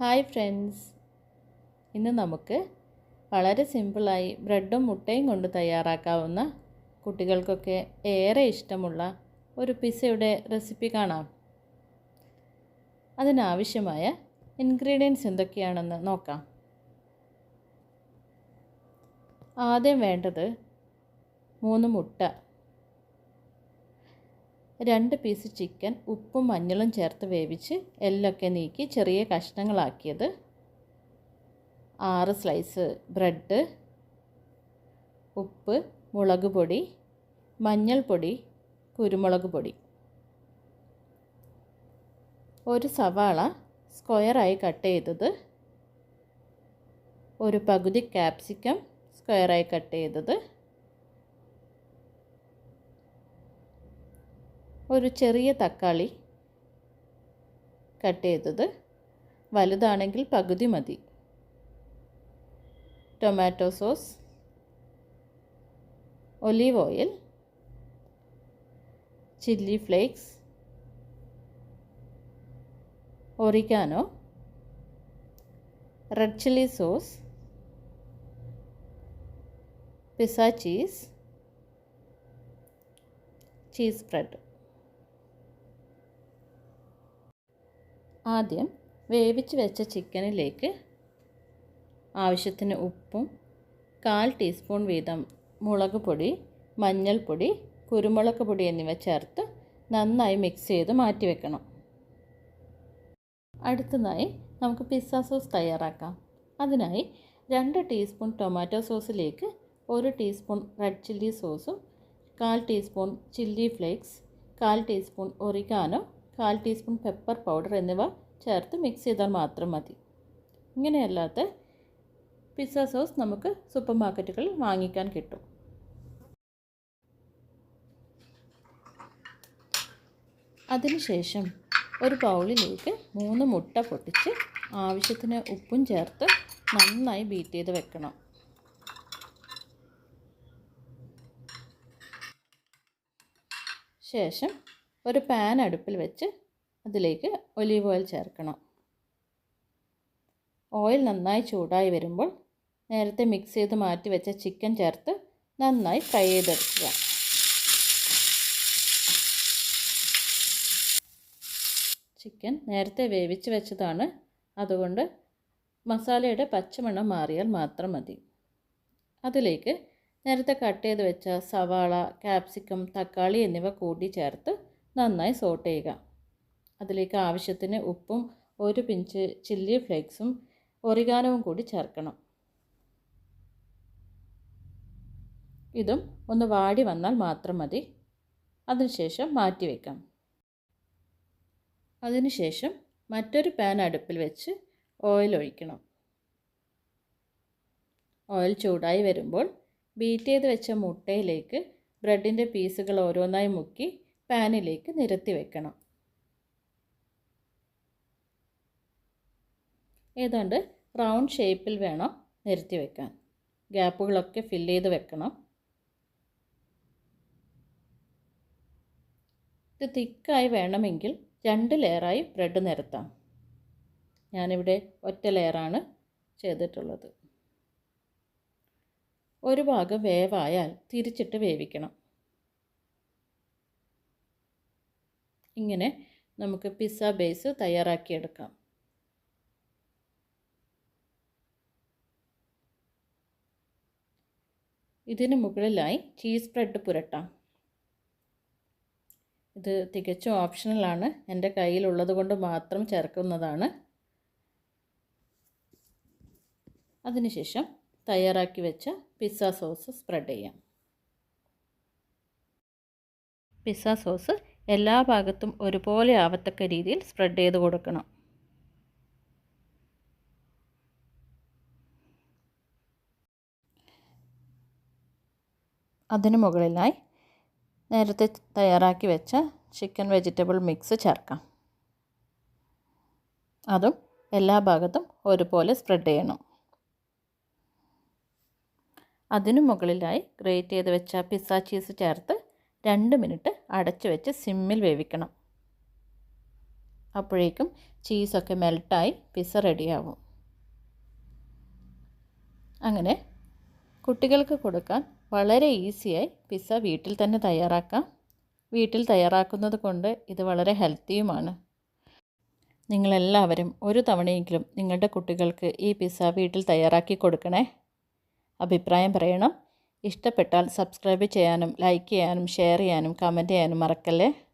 Hi friends, ഇന്ന് നമുക്ക് വളരെ സിമ്പിളായി ബ്രെഡും മുട്ടയും കൊണ്ട് തയ്യാറാക്കാവുന്ന കുട്ടികൾക്കൊക്കെ ഏറെ ഇഷ്ടമുള്ള ഒരു പിസ്സയുടെ റെസിപ്പി കാണാം. അതിനാവശ്യമായ ഇൻഗ്രീഡിയൻസ് എന്തൊക്കെയാണെന്ന് നോക്കാം. ആദ്യം വേണ്ടത് 3 മുട്ട, 2 പീസ് ചിക്കൻ ഉപ്പും മഞ്ഞളും ചേർത്ത് വേവിച്ച് എല്ലൊക്കെ നീക്കി ചെറിയ കഷ്ണങ്ങളാക്കിയത്, 6 സ്ലൈസ് ബ്രെഡ്, ഉപ്പ്, മുളക് പൊടി, മഞ്ഞൾപ്പൊടി, കുരുമുളക് പൊടി, ഒരു സവാള സ്ക്വയറായി കട്ട് ചെയ്തത്, ഒരു പകുതി ക്യാപ്സിക്കം സ്ക്വയറായി കട്ട് ചെയ്തത്, ഒരു ചെറിയ തക്കാളി കട്ട് ചെയ്തത്, വലുതാണെങ്കിൽ പകുതി മതി, tomato sauce, olive oil, chilli flakes, oregano, red chilli sauce, pizza cheese, cheese spread. ആദ്യം വേവിച്ച് വെച്ച ചിക്കനിലേക്ക് ആവശ്യത്തിന് ഉപ്പും 1/4 ടീസ്പൂൺ വീതം മുളക് പൊടി, മഞ്ഞൾപ്പൊടി, കുരുമുളക് പൊടി എന്നിവ ചേർത്ത് നന്നായി മിക്സ് ചെയ്ത് മാറ്റി വെക്കണം. അടുത്തതായി നമുക്ക് പിസ്സ സോസ് തയ്യാറാക്കാം. അതിനായി 2 ടീസ്പൂൺ ടൊമാറ്റോ സോസിലേക്ക് 1 ടീസ്പൂൺ റെഡ് ചില്ലി സോസും 1/4 teaspoon chilli flakes, 1/4 teaspoon oregano, 1/4 teaspoon pepper powder എന്നിവ ചേർത്ത് മിക്സ് ചെയ്താൽ മാത്രം മതി. ഇങ്ങനെയല്ലാത്ത പിസ്സ സോസ് നമുക്ക് സൂപ്പർ മാർക്കറ്റുകളിൽ വാങ്ങിക്കാൻ കിട്ടും. അതിനുശേഷം ഒരു ബൗളിലേക്ക് 3 മുട്ട പൊട്ടിച്ച് ആവശ്യത്തിന് ഉപ്പും ചേർത്ത് നന്നായി ബീറ്റ് ചെയ്ത് വെക്കണം. ശേഷം ഒരു പാൻ അടുപ്പിൽ വെച്ച് അതിലേക്ക് ഒലീവ് ഓയിൽ ചേർക്കണം. ഓയിൽ നന്നായി ചൂടായി വരുമ്പോൾ നേരത്തെ മിക്സ് ചെയ്ത് മാറ്റി വെച്ച ചിക്കൻ ചേർത്ത് നന്നായി ഫ്രൈ ചെയ്തെടുക്കുക. ചിക്കൻ നേരത്തെ വേവിച്ച് വെച്ചതാണ്, അതുകൊണ്ട് മസാലയുടെ പച്ചമണം മാറിയാൽ മാത്രം മതി. അതിലേക്ക് നേരത്തെ കട്ട് ചെയ്ത് വെച്ച സവാള, ക്യാപ്സിക്കം, തക്കാളി എന്നിവ കൂടി ചേർത്ത് നന്നായി സോട്ട് ചെയ്യുക. അതിലേക്ക് ആവശ്യത്തിന് ഉപ്പും 1 പിഞ്ച് ചില്ലി ഫ്ലേക്സും ഒറിഗാനോവും കൂടി ചേർക്കണം. ഇതും ഒന്ന് വാടി വന്നാൽ മാത്രം മതി. അതിനുശേഷം മാറ്റി വയ്ക്കാം. അതിനുശേഷം മറ്റൊരു പാൻ അടുപ്പിൽ വെച്ച് ഓയിൽ ഒഴിക്കണം. ഓയിൽ ചൂടായി വരുമ്പോൾ ബീറ്റ് ചെയ്ത് വെച്ച മുട്ടയിലേക്ക് ബ്രെഡിൻ്റെ പീസുകൾ ഓരോന്നായി മുക്കി പാനിലേക്ക് നിരത്തി വെക്കണം. ഏതാണ്ട് റൗണ്ട് ഷേപ്പിൽ വേണം നിരത്തി വെക്കാൻ. ഗ്യാപ്പുകളൊക്കെ ഫില്ല് ചെയ്ത് വെക്കണം. ഇത് തിക്കായി വേണമെങ്കിൽ 2 ലെയറായി ബ്രെഡ് നിരത്താം. ഞാനിവിടെ ഒറ്റ ലെയറാണ് ചെയ്തിട്ടുള്ളത്. ഒരു ഭാഗം വേവായാൽ തിരിച്ചിട്ട് വേവിക്കണം. ഇങ്ങനെ നമുക്ക് പിസ്സ ബേസ് തയ്യാറാക്കിയെടുക്കാം. ഇതിന് മുകളിലായി ചീസ് സ്പ്രെഡ് പുരട്ടാം. ഇത് തികച്ചും ഓപ്ഷണലാണ്, എൻ്റെ കയ്യിലുള്ളത് കൊണ്ട് മാത്രം ചേർക്കുന്നതാണ്. അതിനുശേഷം തയ്യാറാക്കി വെച്ച പിസ്സ സോസ് സ്പ്രെഡ് ചെയ്യാം. പിസ്സ സോസ് എല്ലാ ഭാഗത്തും ഒരുപോലെ ആവത്തക്ക രീതിയിൽ സ്പ്രെഡ് ചെയ്ത് കൊടുക്കണം. അതിന് മുകളിലായി നേരത്തെ തയ്യാറാക്കി വെച്ച ചിക്കൻ വെജിറ്റബിൾ മിക്സ് ചേർക്കാം. അതും എല്ലാ ഭാഗത്തും ഒരുപോലെ സ്പ്രെഡ് ചെയ്യണം. അതിനു മുകളിലായി ഗ്രേറ്റ് ചെയ്ത് വെച്ച പിസ്സ ചീസ് ചേർത്ത് 2 മിനിറ്റ് അടച്ചു വെച്ച് സിമ്മിൽ വേവിക്കണം. അപ്പോഴേക്കും ചീസൊക്കെ മെൽട്ടായി പിസ്സ റെഡിയാവും. അങ്ങനെ കുട്ടികൾക്ക് കൊടുക്കാൻ വളരെ ഈസിയായി പിസ്സ വീട്ടിൽ തന്നെ തയ്യാറാക്കാം. വീട്ടിൽ തയ്യാറാക്കുന്നത് കൊണ്ട് ഇത് വളരെ ഹെൽത്തിയുമാണ്. നിങ്ങളെല്ലാവരും ഒരു തവണയെങ്കിലും നിങ്ങളുടെ കുട്ടികൾക്ക് ഈ പിസ്സ വീട്ടിൽ തയ്യാറാക്കി കൊടുക്കണേ. അഭിപ്രായം പറയണം. ഇഷ്ടപ്പെട്ടാൽ സബ്സ്ക്രൈബ് ചെയ്യാനും ലൈക്ക് ചെയ്യാനും ഷെയർ ചെയ്യാനും കമൻറ്റ് ചെയ്യാനും മറക്കല്ലേ.